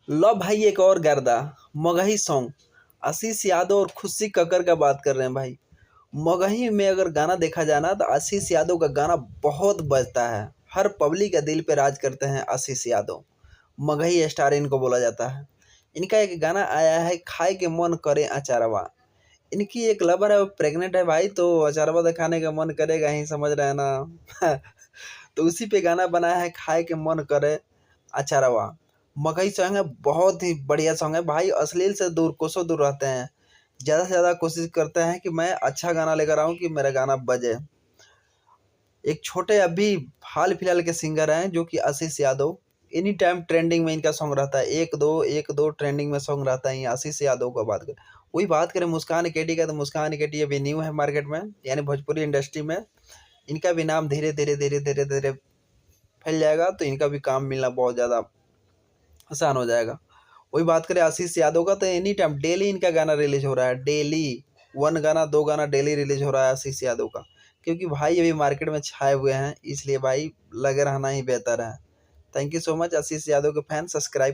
लो भाई एक और गर्दा मगही सॉन्ग। आशीष यादव और खुशी कक्कर का बात कर रहे हैं भाई। मगही में अगर गाना देखा जाए ना तो आशीष यादव का गाना बहुत बजता है। हर पब्लिक के दिल पे राज करते हैं आशीष यादव। मगही स्टार इनको बोला जाता है। इनका एक गाना आया है खाए के मन करे अचारवा। इनकी एक लवर है, वो प्रेग्नेंट है भाई, तो अचारवा तो खाने का मन करेगा ही, समझ रहे हैं ना। तो उसी पे गाना बनाया है खाए के मन करे अचारवा। मगही सॉन्ग है, बहुत ही बढ़िया सॉन्ग है भाई। अश्लील से दूर, कोसों दूर रहते हैं। ज़्यादा से ज़्यादा कोशिश करते हैं कि मैं अच्छा गाना लेकर आऊँ कि मेरा गाना बजे। एक छोटे अभी हाल फिलहाल के सिंगर हैं जो कि आशीष यादव। एनी टाइम ट्रेंडिंग में इनका सॉन्ग रहता है, एक दो ट्रेंडिंग में सॉन्ग रहता है। ये आशीष यादव का बात करें, वही बात करें मुस्कान केटी का, तो मुस्कान केटी अभी न्यू है मार्केट में, यानी भोजपुरी इंडस्ट्री में। इनका भी नाम धीरे धीरे धीरे धीरे धीरे फैल जाएगा, तो इनका भी काम मिलना बहुत ज़्यादा आसान हो जाएगा। वही बात करें आशीष यादव का, तो एनी टाइम डेली इनका गाना रिलीज हो रहा है। डेली 1 गाना 2 गाना डेली रिलीज हो रहा है आशीष यादव का। क्योंकि भाई अभी मार्केट में छाए हुए हैं, इसलिए भाई लगे रहना ही बेहतर है। थैंक यू सो मच आशीष यादव के फैन। सब्सक्राइब